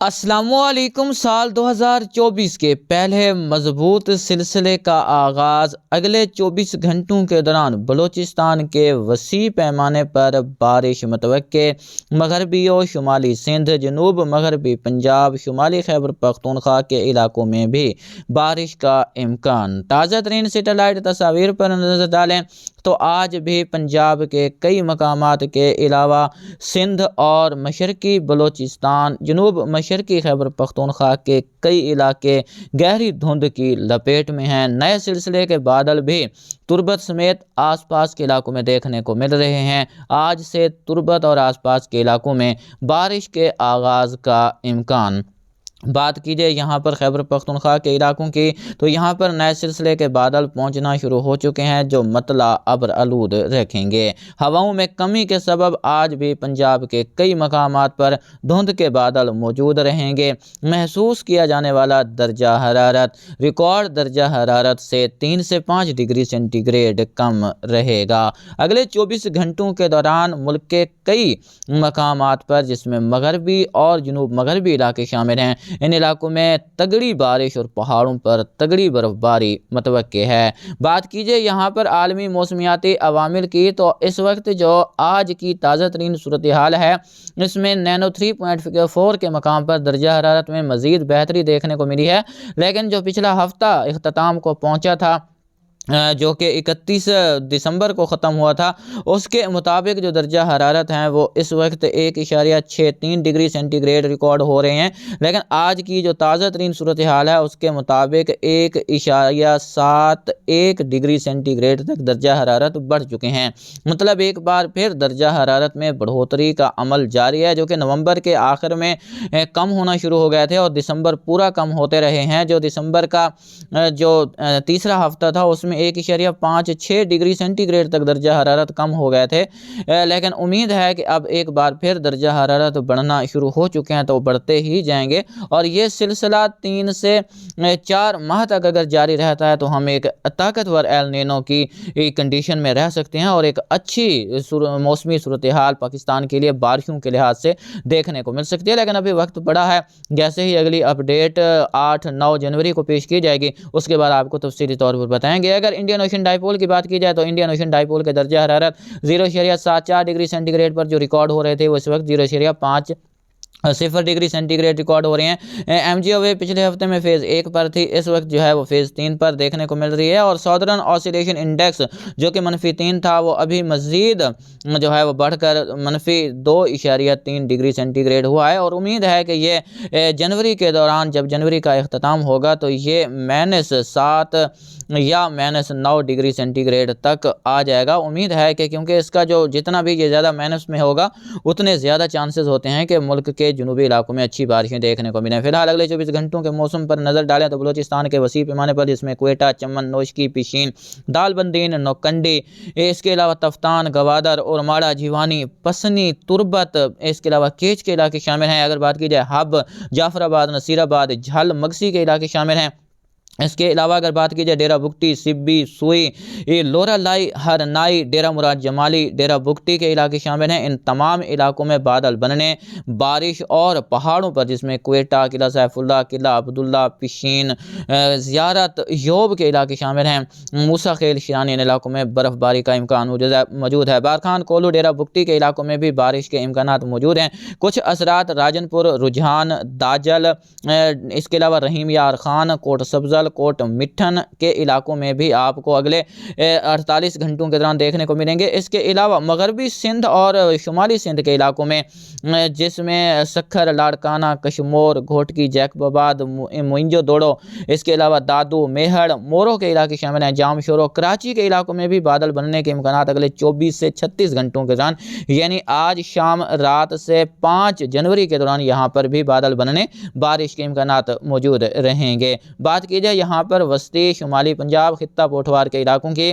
السلام علیکم۔ سال 2024 کے پہلے مضبوط سلسلے کا آغاز۔ اگلے 24 گھنٹوں کے دوران بلوچستان کے وسیع پیمانے پر بارش متوقع۔ مغربی و شمالی سندھ، جنوب مغربی پنجاب، شمالی خیبر پختونخوا کے علاقوں میں بھی بارش کا امکان۔ تازہ ترین سیٹلائٹ تصاویر پر نظر ڈالیں تو آج بھی پنجاب کے کئی مقامات کے علاوہ سندھ اور مشرقی بلوچستان، جنوب مشرقی خیبر پختونخوا کے کئی علاقے گہری دھند کی لپیٹ میں ہیں۔ نئے سلسلے کے بادل بھی تربت سمیت آس پاس کے علاقوں میں دیکھنے کو مل رہے ہیں۔ آج سے تربت اور آس پاس کے علاقوں میں بارش کے آغاز کا امکان۔ بات کیجئے یہاں پر خیبر پختونخوا کے علاقوں کی، تو یہاں پر نئے سلسلے کے بادل پہنچنا شروع ہو چکے ہیں جو مطلع ابر آلود رکھیں گے۔ ہواؤں میں کمی کے سبب آج بھی پنجاب کے کئی مقامات پر دھند کے بادل موجود رہیں گے۔ محسوس کیا جانے والا درجہ حرارت ریکارڈ درجہ حرارت سے 3 سے 5 ڈگری سینٹی گریڈ کم رہے گا۔ اگلے 24 گھنٹوں کے دوران ملک کے کئی مقامات پر، جس میں مغربی اور جنوب مغربی علاقے شامل ہیں، ان علاقوں میں تگڑی بارش اور پہاڑوں پر تگڑی برف باری متوقع ہے۔ بات کیجئے یہاں پر عالمی موسمیاتی عوامل کی، تو اس وقت جو آج کی تازہ ترین صورتحال ہے، اس میں نینو 3.4 کے مقام پر درجہ حرارت میں مزید بہتری دیکھنے کو ملی ہے، لیکن جو پچھلا ہفتہ اختتام کو پہنچا تھا، جو کہ 31 دسمبر کو ختم ہوا تھا، اس کے مطابق جو درجہ حرارت ہیں وہ اس وقت 1.63 ڈگری سینٹی گریڈ ریکارڈ ہو رہے ہیں، لیکن آج کی جو تازہ ترین صورتحال ہے اس کے مطابق 1.71 ڈگری سینٹی گریڈ تک درجہ حرارت بڑھ چکے ہیں۔ مطلب ایک بار پھر درجہ حرارت میں بڑھوتری کا عمل جاری ہے، جو کہ نومبر کے آخر میں کم ہونا شروع ہو گئے تھے اور دسمبر پورا کم ہوتے رہے ہیں۔ جو دسمبر کا جو تیسرا ہفتہ تھا اس میں 1.56 ڈگری سینٹی گریڈ تک درجہ حرارت کم ہو گئے تھے، لیکن امید ہے کہ اب ایک بار پھر درجہ حرارت بڑھنا شروع ہو چکے ہیں تو بڑھتے ہی جائیں گے، اور یہ سلسلہ 3 سے 4 ماہ تک اگر جاری رہتا ہے تو ہم ایک طاقتور ایل نینو کی کنڈیشن میں رہ سکتے ہیں، اور ایک اچھی موسمی صورتحال پاکستان کے لیے بارشوں کے لحاظ سے دیکھنے کو مل سکتی ہے۔ لیکن ابھی وقت پڑا ہے، جیسے ہی اگلی اپڈیٹ 8-9 جنوری کو پیش کی جائے گی، اس کے بعد آپ کو تفصیلی طور پر بتائیں گے۔ اگر انڈین اوشین ڈائیپول کی بات کی جائے تو انڈین اوشین ڈائیپول کے درجہ حرارت 0.74 ڈگری سینٹی گریڈ پر جو ریکارڈ ہو رہے تھے، وہ اس وقت 0.50 ڈگری سینٹی گریڈ ریکارڈ ہو رہے ہیں۔ ایم جی او ویو پچھلے ہفتے میں فیز 1 پر تھی، اس وقت جو ہے وہ فیز 3 پر دیکھنے کو مل رہی ہے، اور سادرن آسیلیشن انڈیکس جو کہ -3 تھا، وہ ابھی مزید جو ہے وہ بڑھ کر -2.3 ڈگری سینٹی گریڈ ہوا ہے، اور امید ہے کہ یہ جنوری کے دوران، جب جنوری کا اختتام ہوگا تو یہ -7 یا -9 ڈگری سینٹی گریڈ تک آ جائے گا۔ امید ہے کہ کیونکہ اس کا جو جتنا بھی یہ زیادہ مائنس میں ہوگا، اتنے زیادہ چانسز ہوتے ہیں کہ ملک کے جنوبی علاقوں میں اچھی بارشیں دیکھنے کو ملیں۔ فی الحال اگلے 24 گھنٹوں کے موسم پر نظر ڈالیں تو بلوچستان کے وسیع پیمانے پر، جس میں کوئٹہ، چمن، نوشکی، پشین، دال بندین، نوکنڈی، اس کے علاوہ تفتان، گوادر، اورماڑہ، جیوانی، پسنی، تربت، اس کے علاوہ کیچ کے علاقے شامل ہیں۔ اگر بات کی جائے حب، جعفر آباد، نصیر آباد، جھل، مگسی کے علاقے شامل ہیں۔ اس کے علاوہ اگر بات کی جائے ڈیرہ بگٹی، سبی، سوئی، لورا لائی، ہرنائی، ڈیرہ مراد جمالی، ڈیرہ بگٹی کے علاقے شامل ہیں۔ ان تمام علاقوں میں بادل بننے، بارش اور پہاڑوں پر، جس میں کوئٹہ، قلعہ سیف اللہ، قلعہ عبداللہ، پشین، زیارت، یوب کے علاقے شامل ہیں۔ موسیٰ خیل، شیرانی، ان علاقوں میں برف باری کا امکان موجود ہے۔ بارکھان، کولو، ڈیرہ بگٹی کے علاقوں میں بھی بارش کے امکانات موجود ہیں۔ کچھ اثرات راجن پور، رجحان، داجل، اس کے علاوہ رحیم یار خان، کوٹ سبزل، کوٹ مٹھن کے علاقوں میں بھی آپ کو اگلے 48 گھنٹوں کے دوران دیکھنے کو ملیں گے۔ اس کے علاوہ مغربی سندھ اور شمالی سندھ کے علاقوں میں، جس میں سکھر، لاڑکانہ، کشمور، گھوٹکی، جیکب آباد، موئنجو دوڑو، اس کے علاوہ دادو، میہڑ، مورو کے علاقے شامل ہیں۔ جام شورو، کراچی کے علاقوں میں بھی بادل بننے کے امکانات اگلے 24 سے 36 گھنٹوں کے دوران، یعنی آج شام رات سے 5 جنوری کے دوران یہاں پر بھی بادل بننے، بارش کے امکانات موجود رہیں گے۔ بات کی جائے یہاں پر وسطی شمالی پنجاب، خطہ پوٹھوار کے علاقوں کی،